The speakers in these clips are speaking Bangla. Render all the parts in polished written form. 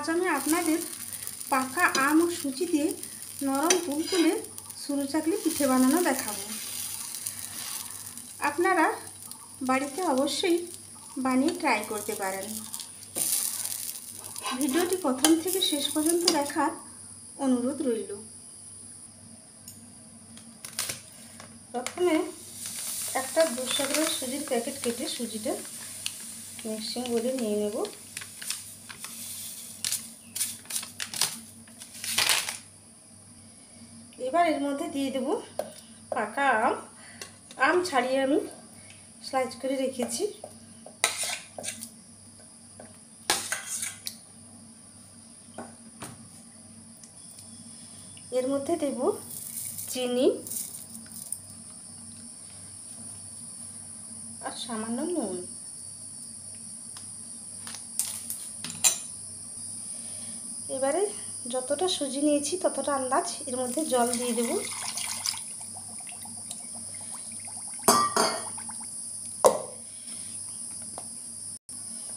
আজ আমি আপনাদের পাকা আম ও সুজি দিয়ে নরম তুলতুলে সরু চাকলি পিঠে বানানো দেখাবো। আপনারা বাড়িতে অবশ্যই বানিয়ে ট্রাই করতে পারেন। ভিডিওটি প্রথম থেকে শেষ পর্যন্ত দেখার অনুরোধ রইল। প্রথমে একটা 200 গ্রাম সুজির প্যাকেট কেটে সুজিটা মিক্সিং বলে নিয়ে নেব। এবার এর মধ্যে দিয়ে দেব পাকা আম ছাড়িয়ে আমি স্লাইস করে রেখেছি। এর মধ্যে দেব চিনি আর সামান্য নুন। এবারে যতটা সুজি নিয়েছি ততটা আন্দাজ এর মধ্যে জল দিয়ে দেব।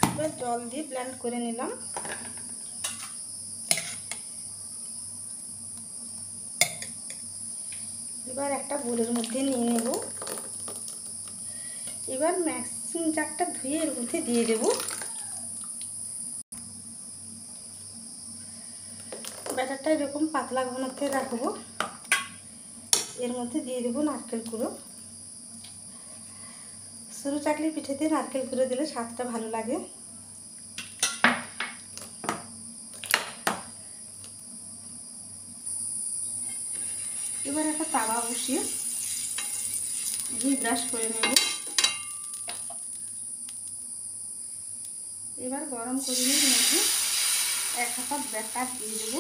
এবার জল দিয়ে ব্লেন্ড করে নিলাম। এবার একটা বোলের মধ্যে নিয়ে নেব। এবার মিক্সিং জারটা ধুয়ে এর মধ্যে দিয়ে দেব। ব্যাটারটা এরকম পাতলা ঘনত্বে রাখবো। এর মধ্যে দিয়ে দেব নারকেল কুড়ো। সরু চাকলি পিঠেতে নারকেল কুড়ো দিলে স্বাদটা ভালো লাগে। এবার একটা তাওয়া বসিয়ে ঘি ব্রাশ করে নেব। এবার গরম করে নিয়ে মধ্যে 1 হাতা ব্যাটার দিয়ে দেব।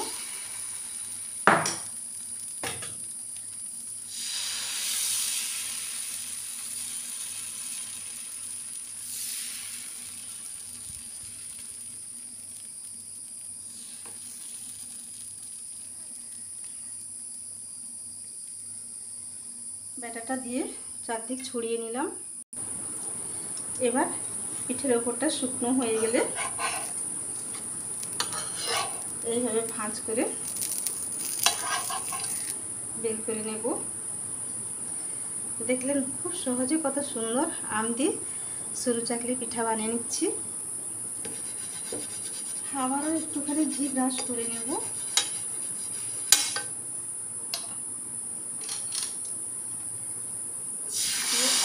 ব্যাটারটা দিয়ে চারদিক ছড়িয়ে নিলাম। এবার পিঠের ওপরটা শুকনো হয়ে গেলে এইভাবে ভাঁজ করে বের করে নেব। দেখলেন খুব সহজে কত সুন্দর আম দিয়ে সরু চাকলি পিঠা বানিয়ে নিচ্ছি। আবারও একটুখানি ঘি ব্রাশ করে নেব।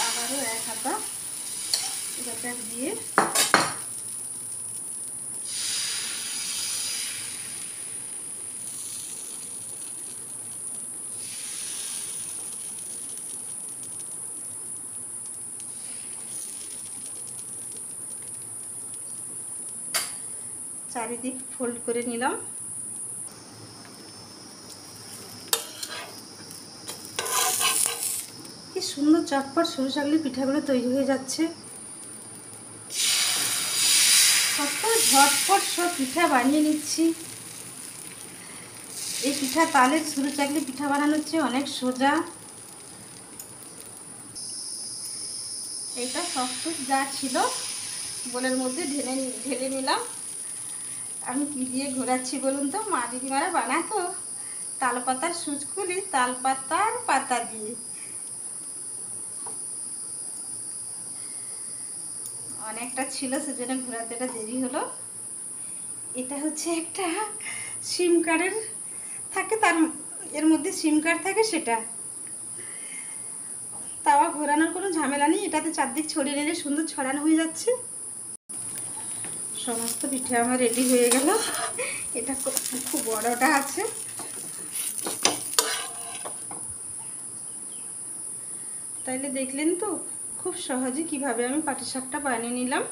আবারও 1 হাতা ব্যাটার দিয়ে চারিদিক ফোল্ড করে নিলাম। কি সুন্দর চটপট সরু চাকলি পিঠাগুলো তৈরি হয়ে যাচ্ছে। কত ঝটপট সব পিঠা বানিয়ে নিচ্ছি। এই পিঠা তালের সরু চাকলি পিঠা বানানোর চেয়ে অনেক সোজা। এটা সবটুক যা ছিল বোলের মধ্যে ঢেলে নিলাম। আমি কি দিয়ে ঘোরাচ্ছি বলুন তো? মা দিদিমারা বানাতো তাল পাতার সুচকুলি তাল পাতার পাতা দিয়ে। অনেকটা ছিল সেজন্য ঘোরাতে দেরি হলো। এটা হচ্ছে একটা সিম কার্ডের থাকে, তার এর মধ্যে সিম কার্ড থাকে, সেটা তাওয়া ঘোরানোর কোনো ঝামেলা নেই। এটাতে চারদিক ছড়িয়ে নিলে সুন্দর ছড়ানো হয়ে যাচ্ছে। সমস্ত পিঠে আমার রেডি হয়ে গেল। এটা খুব বড়টা আছে। তাইলে দেখলেন তো খুব সহজে কিভাবে আমি পাটিসাপটা বানিয়ে নিলাম।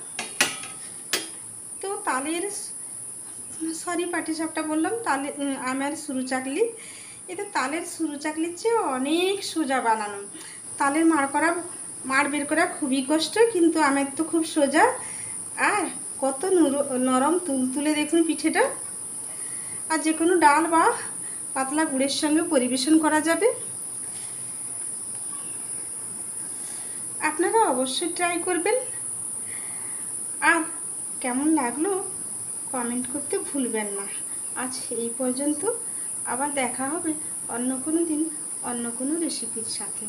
তো পাটিসাপটা বললাম, তালে আমের সরু চাকলি। এটা তালের সরু চাকলির চেয়ে অনেক সোজা বানানো। তালের মাড় বের করা খুবই কষ্ট, কিন্তু আমের তো খুব সোজা। আর কত নরম তুলতুলে দেখুন পিঠেটা। আর যে কোনো ডাল বা পাতলা গুড়ের সঙ্গে পরিবেশন করা যাবে। আপনারা অবশ্যই ট্রাই করবেন। আর কেমন লাগলো কমেন্ট করতে ভুলবেন না। আজ এই পর্যন্ত, আবার দেখা হবে অন্য কোনো দিন অন্য কোনো রেসিপির সাথে।